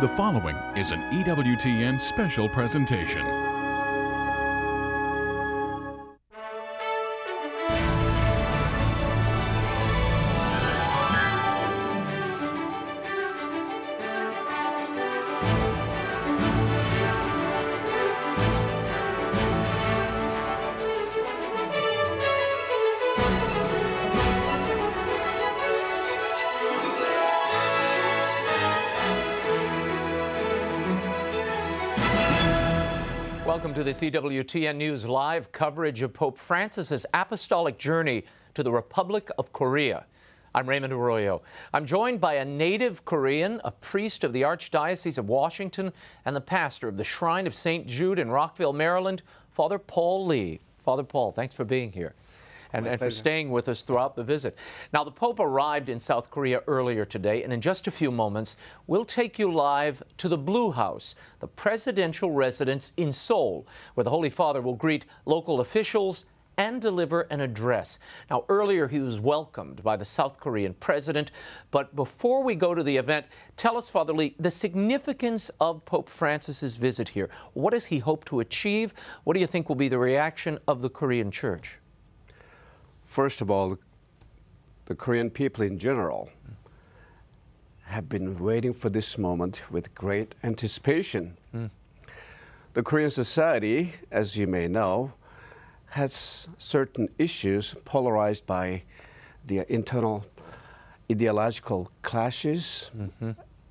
The following is an EWTN special presentation. Welcome to this EWTN News live coverage of Pope Francis's apostolic journey to the Republic of Korea. I'm Raymond Arroyo. I'm joined by a native Korean, a priest of the Archdiocese of Washington, and the pastor of the Shrine of St. Jude in Rockville, Maryland, Father Paul Lee. Father Paul, thanks for being here and for staying with us throughout the visit. Now, the Pope arrived in South Korea earlier today, and in just a few moments, we'll take you live to the Blue House, the presidential residence in Seoul, where the Holy Father will greet local officials and deliver an address. Now, earlier he was welcomed by the South Korean president, but before we go to the event, tell us, Father Lee, the significance of Pope Francis's visit here. What does he hope to achieve? What do you think will be the reaction of the Korean Church? First of all, the Korean people in general have been waiting for this moment with great anticipation. The Korean society, as you may know, has certain issues polarized by the internal ideological clashes,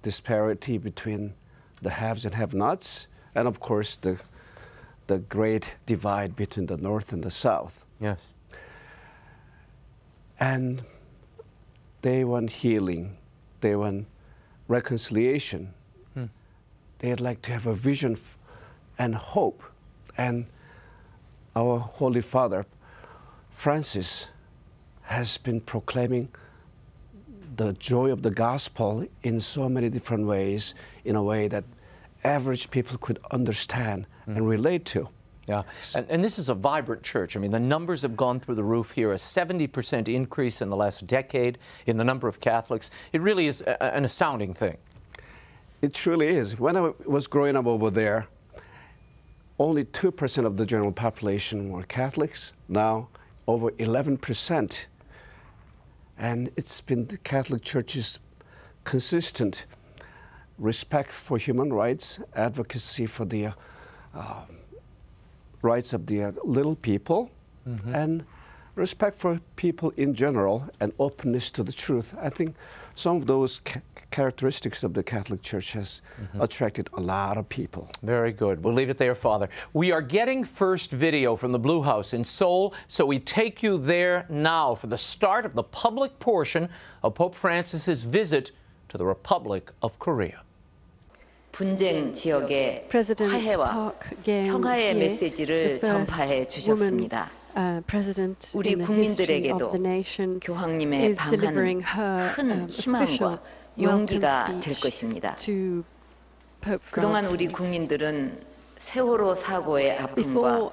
disparity between the haves and have-nots, and of course the great divide between the North and the South. Yes. And they want healing, they want reconciliation. They'd like to have a vision and hope. And our Holy Father, Francis, has been proclaiming the joy of the gospel in so many different ways, in a way that average people could understand and relate to. Yeah, and this is a vibrant church. I mean, the numbers have gone through the roof here, a 70% increase in the last decade in the number of Catholics. It really is an astounding thing. It truly is. When I was growing up over there, only 2% of the general population were Catholics. Now, over 11%. And it's been the Catholic Church's consistent respect for human rights, advocacy for the rights of the little people, and respect for people in general, and openness to the truth. I think some of those characteristics of the Catholic Church has attracted a lot of people. Very good. We'll leave it there, Father. We are getting first video from the Blue House in Seoul, so we take you there now for the start of the public portion of Pope Francis's visit to the Republic of Korea. 분쟁 지역의 화해와 평화의 메시지를 전파해 주셨습니다. 우리 국민들에게도 교황님의 방한은 큰 희망과 용기가 될 것입니다. 그동안 우리 국민들은 세월호 사고의 아픔과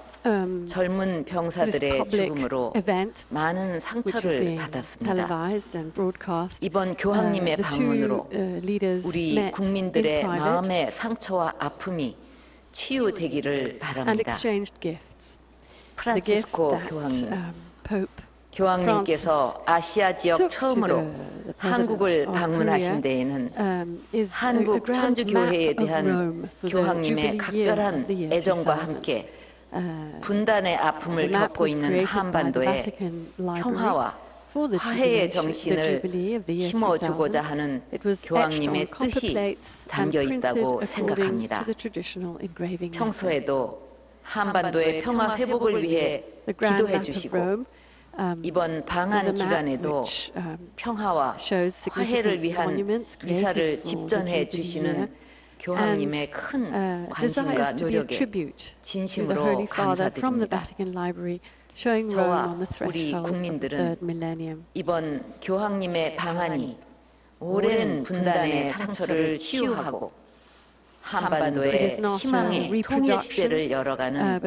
젊은 병사들의 죽음으로 많은 상처를 받았습니다. 이번 교황님의 방문으로 우리 국민들의 마음의 상처와 아픔이 치유되기를 바랍니다. 프란치스코 교황님께서 아시아 지역 처음으로 한국을 방문하신 데에는 한국 천주교회에 대한 교황님의 각별한 애정과 함께 분단의 아픔을 겪고 있는 한반도에 평화와 화해의 정신을 심어주고자 하는 교황님의 뜻이 담겨 있다고 생각합니다. 평소에도 한반도의 평화 회복을 위해 기도해 주시고 이번 방한 기간에도 평화와 화해를 위한 미사를 집전해 주시는 교황님의 큰 관심과 노력에 진심으로 감사드립니다. 저와 우리 국민들은 이번 교황님의 방한이 오랜 분단의 상처를 치유하고 한반도의 희망의 통일 시대를 열어가는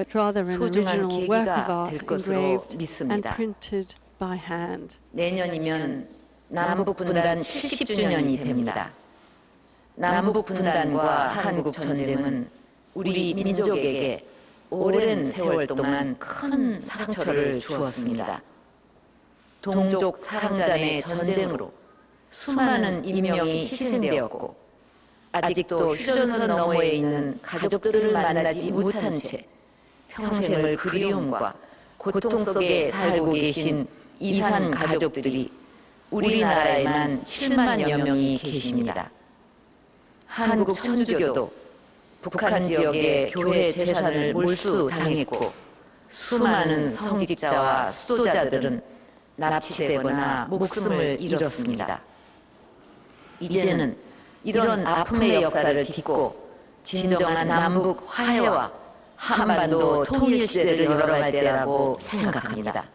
소중한 계기가 될 것으로 믿습니다. 내년이면 남북 분단 70주년이 됩니다. 남북 분단과 한국 전쟁은 우리 민족에게 오랜 세월 동안 큰 상처를 주었습니다. 동족 사랑전의 전쟁으로 수많은 인명이 희생되었고 아직도 휴전선 너머에 있는 가족들을 만나지 못한 채 평생을 그리움과 고통 속에 살고 계신 이산 가족들이 우리나라에만 7만여 명이 계십니다. 한국 천주교도 북한 지역의 교회 재산을 몰수당했고 수많은 성직자와 수도자들은 납치되거나 목숨을 잃었습니다. 이제는 이런 아픔의 역사를 딛고 진정한 남북 화해와 한반도 통일 시대를 열어갈 때라고 생각합니다.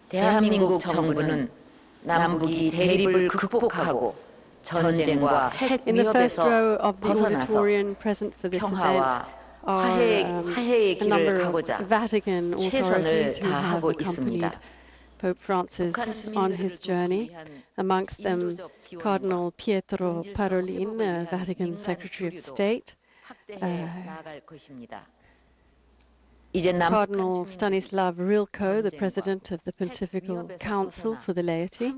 대한민국 정부는 남북이 대립을 극복하고 전쟁과 핵 위협에서 벗어나서 평화와 화해의 길을 가고자 최선을 다하고 있습니다. Pope Francis on his journey, amongst them Cardinal Pietro Parolin, Vatican Secretary of State, Cardinal Stanislav Rilko, the President of the Pontifical Council for the Laity,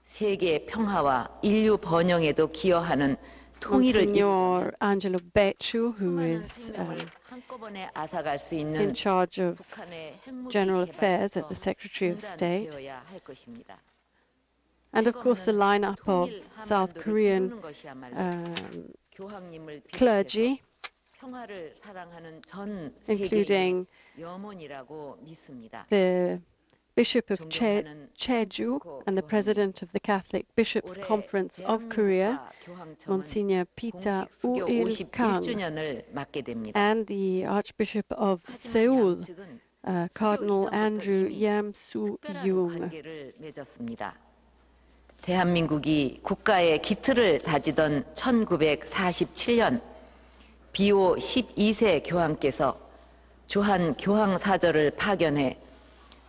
세계 평화와 인류 번영에도 기여하는 Monsignor Angelo Becciu, who is in charge of General Affairs at the Secretary of State, and of course the lineup of South Korean clergy, including the Bishop of Jeju and the President of the Catholic Bishops' Conference of Korea, Monsignor Pita Uil-kang, and the Archbishop of Seoul, Cardinal Andrew Yam-soo-young. 대한민국이 국가의 기틀을 다지던 1947년 비오 12세 교황께서 조한 교황사절을 파견해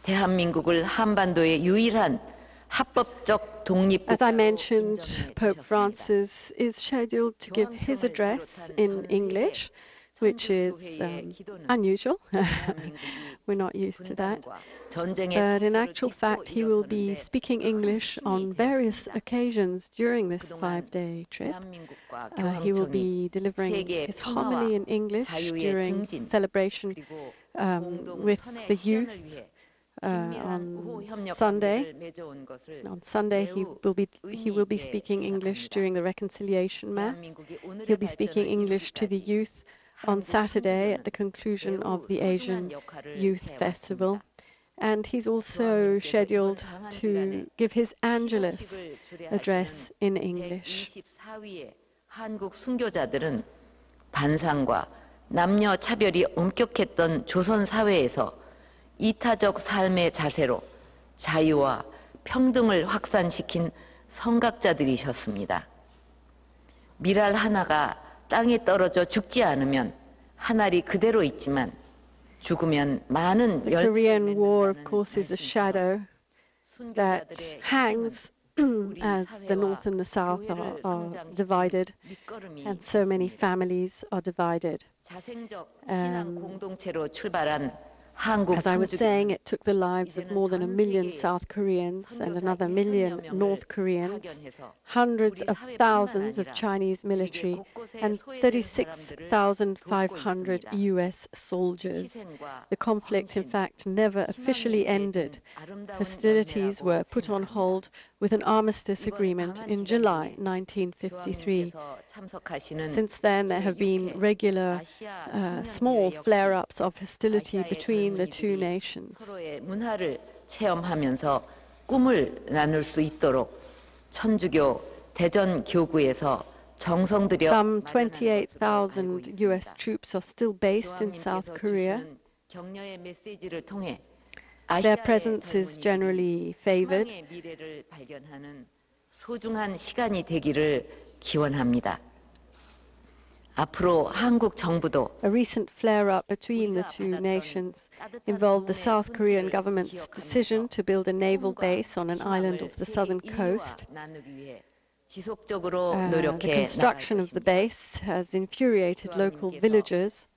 대한민국을 한반도의 유일한 합법적 독립국. As I mentioned, Pope Francis is scheduled to give his address in English, which is unusual. We're not used to that. But in actual fact, he will be speaking English on various occasions during this 5-day trip. He will be delivering his homily in English during celebration with the youth. On Sunday, he will be speaking English during the Reconciliation Mass. He'll be speaking English to the youth on Saturday at the conclusion of the Asian Youth Festival. And he's also scheduled to give his Angelus address in English. 한국 순교자들은 반상과 남녀 차별이 엄격했던 조선 사회에서 이타적 삶의 자세로 자유와 평등을 확산시킨 선각자들이셨습니다. 밀알 하나가 땅에 떨어져 죽지 않으면 한 알이 그대로 있지만 죽으면 많은 The Korean War, of course, is a shadow that hangs as the North and the South are divided, and so many families are divided. As I was saying, it took the lives of more than 1 million South Koreans and another 1 million North Koreans, hundreds of thousands of Chinese military, and 36,500 US soldiers. The conflict, in fact, never officially ended. Hostilities were put on hold with an armistice agreement in July 1953. Since then, there have been regular small flare-ups of hostility between the two nations. 문화를 체험하면서 꿈을 나눌 수 있도록 천주교 대전 교구에서 정성 들여 Some 28,000 US troops are still based in South Korea. 격려의 메시지를 통해 Their presence is generally favored. 미래를 발견하는 소중한 시간이 되기를 기원합니다. 앞으로 한국 정부도 A recent flare-up between the two nations involved the South Korean government's decision to build a naval base on an island off the southern coast. The construction of the base has infuriated local villagers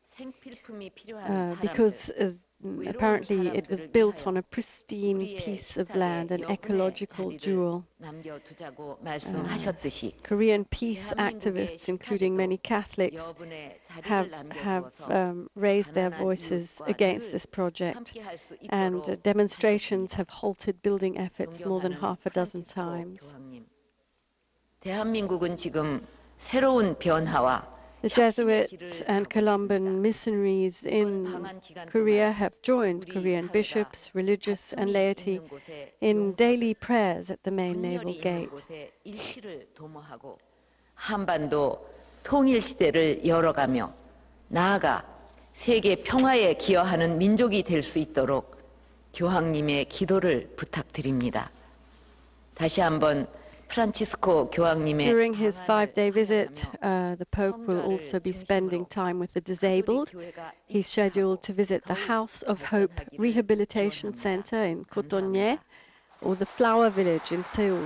because apparently it was built on a pristine piece of land, an ecological jewel. Korean peace activists, including many Catholics, have raised their voices against this project, and demonstrations have halted building efforts more than half a dozen times. 대한민국은 지금 새로운 변화와 The Jesuits and Columban missionaries in Korea have joined Korean bishops, religious and laity in daily prayers at the main naval gate. 일시를 도모하고 한반도 통일 시대를 열어가며 나아가 세계 평화에 기여하는 민족이 될 수 있도록 교황님의 기도를 부탁드립니다. 다시 한번 During his 5-day visit, the Pope will also be spending time with the disabled. He's scheduled to visit the House of Hope Rehabilitation Center in Cotonye or the Flower Village in Seoul.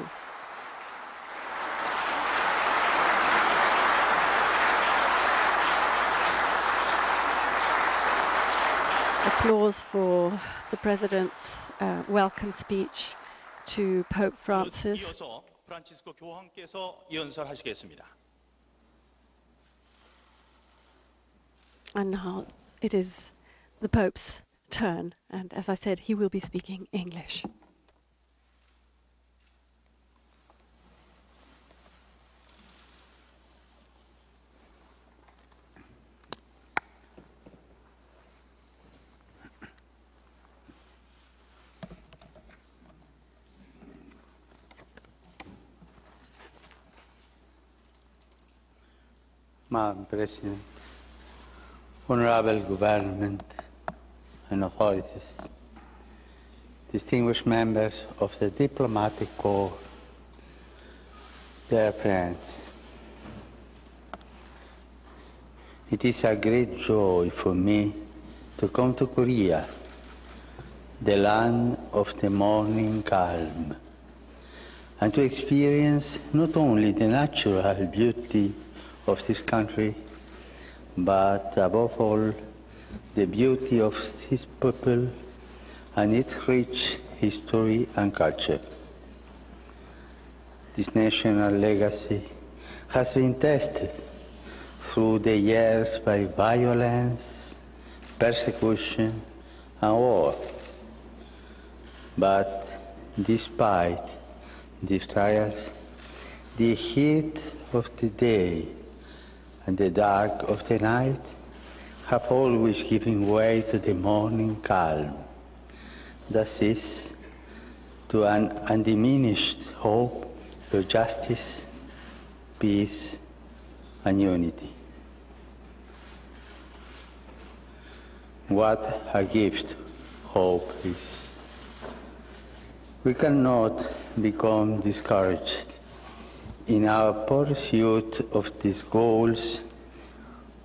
Applause for the President's welcome speech to Pope Francis. 프란치스코 교황께서 연설하시겠습니다. And now it is the Pope's turn, and as I said, he will be speaking English. Madam President, honorable government and authorities, distinguished members of the diplomatic corps, dear friends, it is a great joy for me to come to Korea, the land of the morning calm, and to experience not only the natural beauty of this country, but above all, the beauty of this people and its rich history and culture. This national legacy has been tested through the years by violence, persecution, and war. But despite these trials, the heat of the day and the dark of the night have always given way to the morning calm. Thus is to an undiminished hope for justice, peace, and unity. What a gift hope is. We cannot become discouraged in our pursuit of these goals,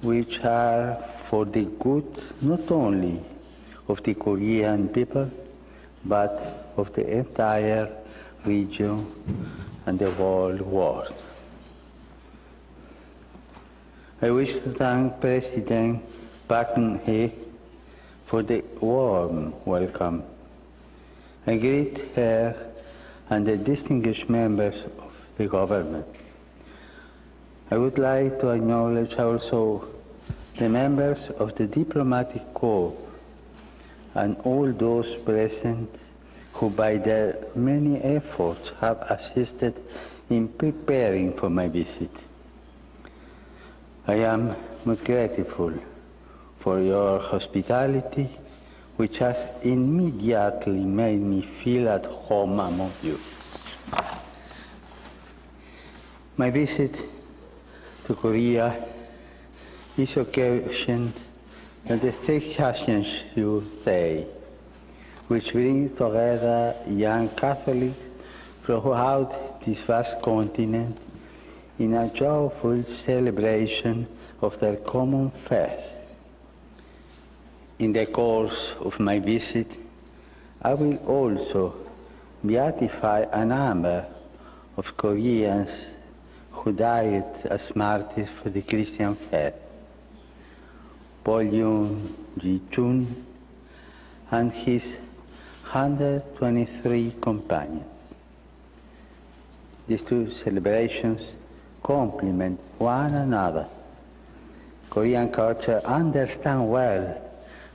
which are for the good not only of the Korean people, but of the entire region and the whole world. I wish to thank President Park Geun-hye for the warm welcome. I greet her and the distinguished members of the government. I would like to acknowledge also the members of the diplomatic corps and all those present who by their many efforts have assisted in preparing for my visit. I am most grateful for your hospitality, which has immediately made me feel at home among you. My visit to Korea is occasioned by the 6th Day, which brings together young Catholics throughout this vast continent in a joyful celebration of their common faith. In the course of my visit, I will also beatify a number of Koreans who died as martyrs for the Christian faith, Paul Yun Ji Chun and his 123 companions. These two celebrations complement one another. Korean culture understands well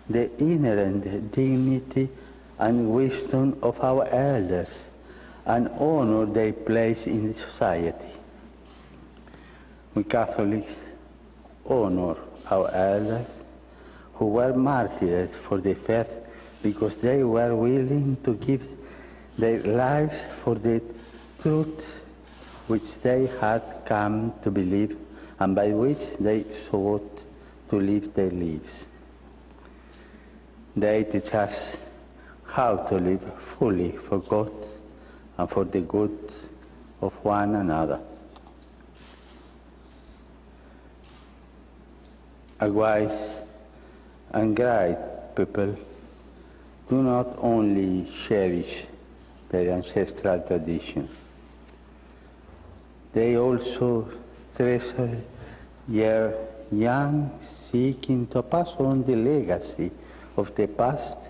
the inherent dignity and wisdom of our elders and honor their place in society. We Catholics honor our elders who were martyred for the faith because they were willing to give their lives for the truth which they had come to believe and by which they sought to live their lives. They teach us how to live fully for God and for the good of one another. A wise and great people do not only cherish their ancestral traditions, they also treasure their young, seeking to pass on the legacy of the past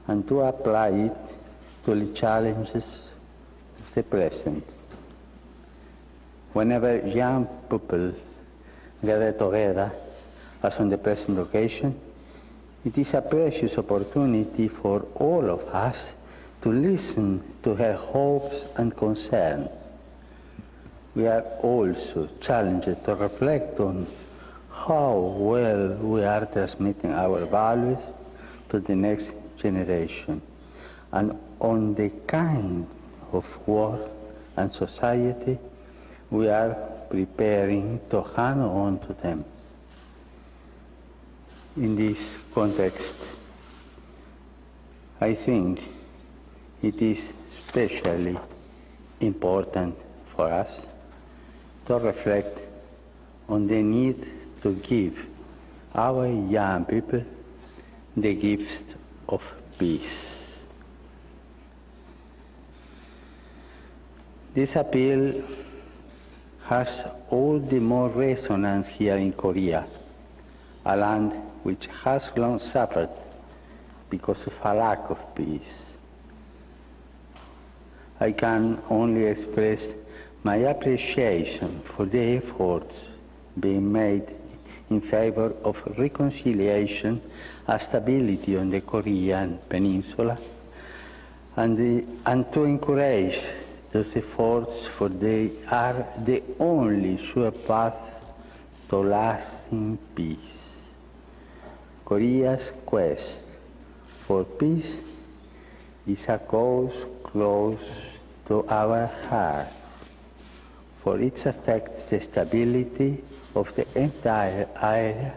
and to apply it to the challenges of the present. Whenever young people gather together, as on the present occasion, it is a precious opportunity for all of us to listen to her hopes and concerns. We are also challenged to reflect on how well we are transmitting our values to the next generation and on the kind of world and society we are preparing to hand on to them. In this context, I think it is especially important for us to reflect on the need to give our young people the gift of peace. This appeal has all the more resonance here in Korea, a land which has long suffered because of a lack of peace. I can only express my appreciation for the efforts being made in favor of reconciliation and stability on the Korean Peninsula, and to encourage those efforts, for they are the only sure path to lasting peace. Korea's quest for peace is a cause close to our hearts, for it affects the stability of the entire area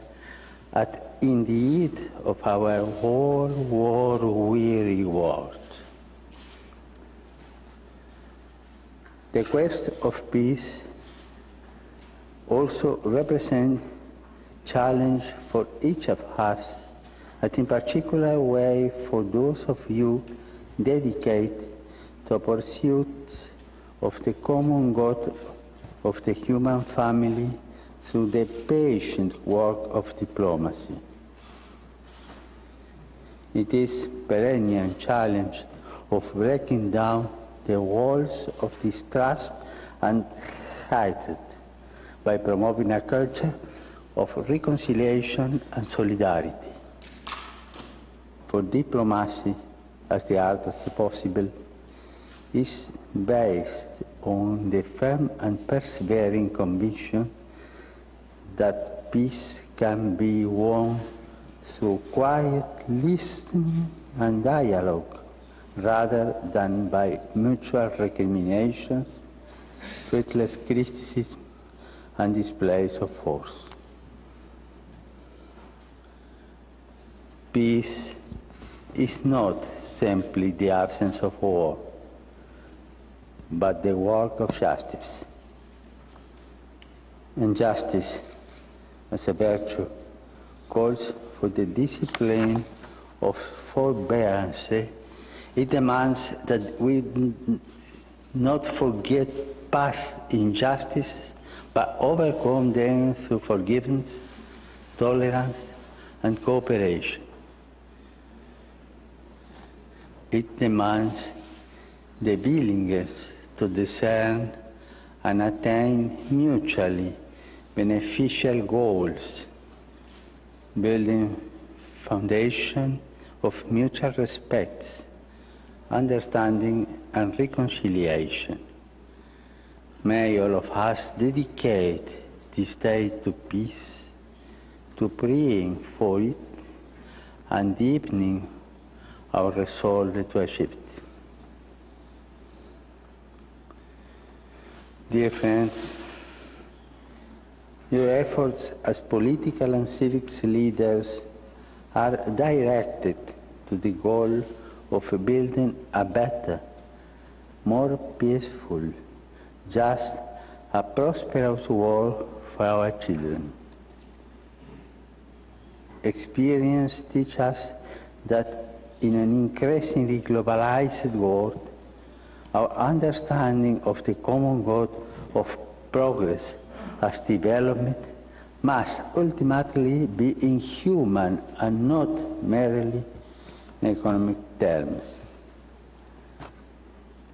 and indeed of our whole war-weary world. The quest of peace also represents challenge for each of us, and in particular way for those of you dedicated to a pursuit of the common good of the human family through the patient work of diplomacy. It is perennial challenge of breaking down the walls of distrust and hatred by promoting a culture of reconciliation and solidarity. For diplomacy, as the art of the possible, is based on the firm and persevering conviction that peace can be won through quiet listening and dialogue rather than by mutual recriminations, fruitless criticism, and displays of force. Peace is not simply the absence of war, but the work of justice. And justice, as a virtue, calls for the discipline of forbearance. It demands that we not forget past injustice but overcome them through forgiveness, tolerance, and cooperation. It demands the willingness to discern and attain mutually beneficial goals, building foundation of mutual respect, understanding, and reconciliation. May all of us dedicate this day to peace, to praying for it, and deepening our resolve to achieve it. Dear friends, your efforts as political and civic leaders are directed to the goal of building a better, more peaceful, just, a prosperous world for our children. Experience teaches us that in an increasingly globalized world, our understanding of the common good of progress as development must ultimately be in human and not merely in economic terms.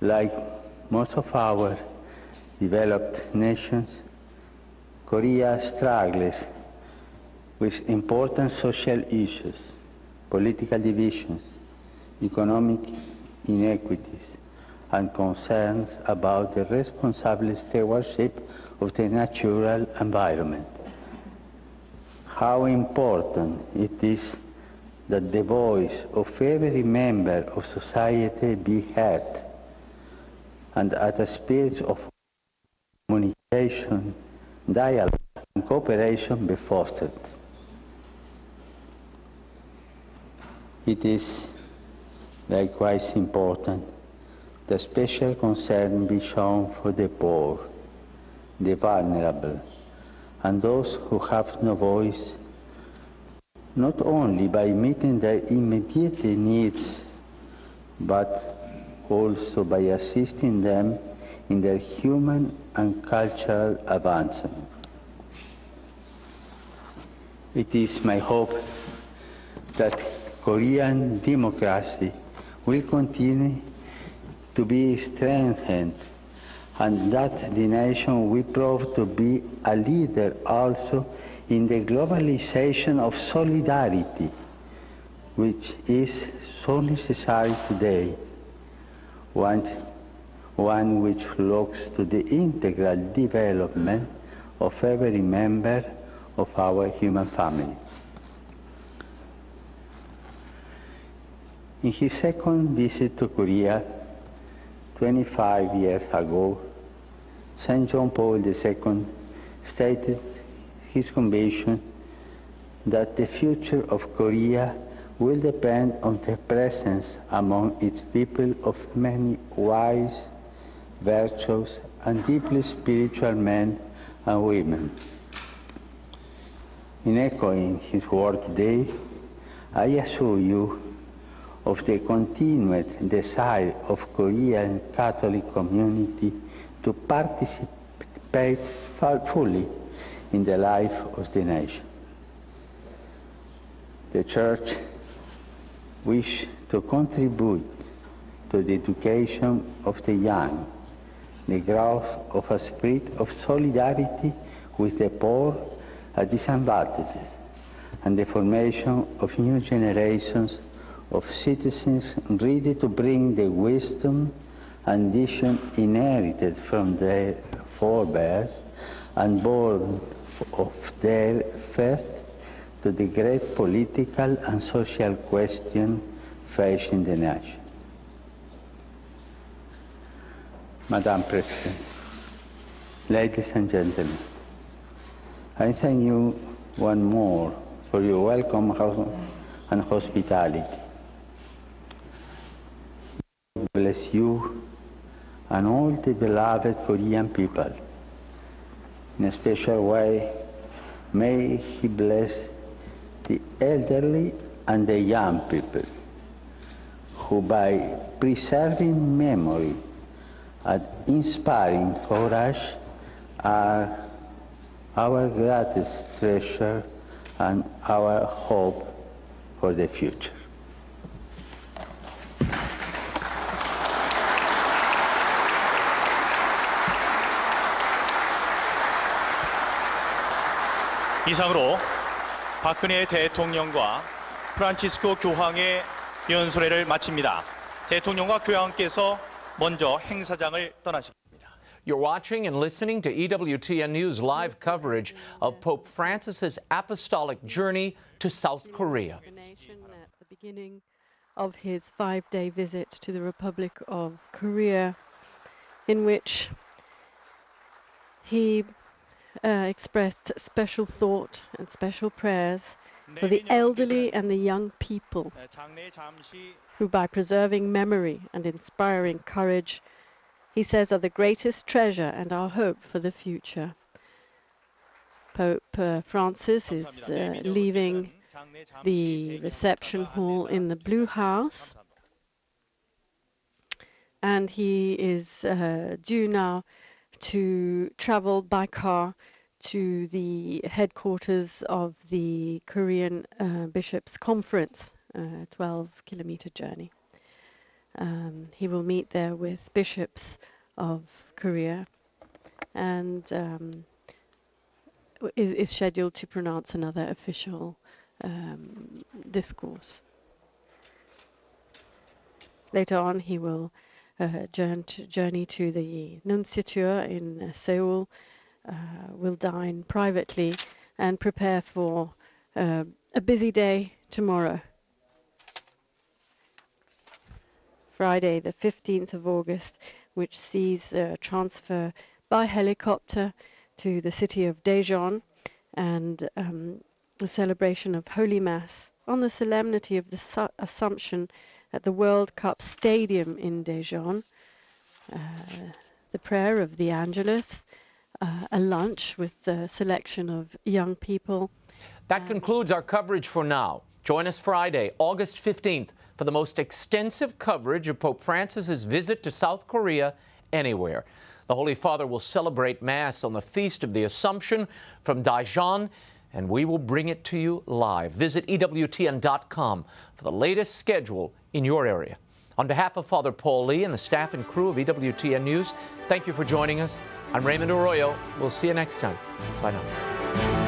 Like most of our developed nations, Korea struggles with important social issues, political divisions, economic inequities, and concerns about the responsible stewardship of the natural environment. How important it is that the voice of every member of society be heard, and that a spirit of communication, dialogue, and cooperation be fostered. It is likewise important that special concern be shown for the poor, the vulnerable, and those who have no voice, not only by meeting their immediate needs, but also by assisting them in their human and cultural advancement. It is my hope that Korean democracy will continue to be strengthened, and that the nation will prove to be a leader also in the globalization of solidarity, which is so necessary today, one which looks to the integral development of every member of our human family. In his second visit to Korea, 25 years ago, St. John Paul II stated his conviction that the future of Korea will depend on the presence among its people of many wise, virtuous, and deeply spiritual men and women. In echoing his word today, I assure you of the continued desire of Korean Catholic community to participate fully in the life of the nation. The Church wishes to contribute to the education of the young, the growth of a spirit of solidarity with the poor and disadvantaged, and the formation of new generations of citizens ready to bring the wisdom and vision inherited from their forebears and born of their faith to the great political and social question facing the nation. Madam President, ladies and gentlemen, I thank you one more for your welcome and hospitality. Bless you and all the beloved Korean people. In a special way, may He bless the elderly and the young people, who by preserving memory and inspiring courage are our greatest treasure and our hope for the future. 이상으로 박근혜 대통령과 프란치스코 교황의 연설회를 마칩니다. 대통령과 교황께서 먼저 행사장을 떠나십니다. You're watching and listening to EWTN News live coverage of Pope Francis's apostolic journey to South Korea. At the beginning of his 5-day visit to the Republic of Korea, in which he expressed special thought and special prayers for the elderly and the young people, who by preserving memory and inspiring courage, he says, are the greatest treasure and our hope for the future. Pope Francis is leaving the reception hall in the Blue House, and he is due now to travel by car to the headquarters of the Korean Bishops' Conference, a 12-kilometer journey. He will meet there with bishops of Korea and is scheduled to pronounce another official discourse. Later on, he will journey to the nunciature in Seoul, will dine privately and prepare for a busy day tomorrow. Friday, the 15th of August, which sees transfer by helicopter to the city of Daejeon and the celebration of Holy Mass on the solemnity of the Assumption at the World Cup Stadium in Daejeon, the prayer of the Angelus, a lunch with a selection of young people. That concludes our coverage for now. Join us Friday, August 15th, for the most extensive coverage of Pope Francis's visit to South Korea anywhere. The Holy Father will celebrate Mass on the Feast of the Assumption from Daejeon, and we will bring it to you live. Visit EWTN.com for the latest schedule in your area. On behalf of Father Paul Lee and the staff and crew of EWTN News, thank you for joining us. I'm Raymond Arroyo. We'll see you next time. Bye now.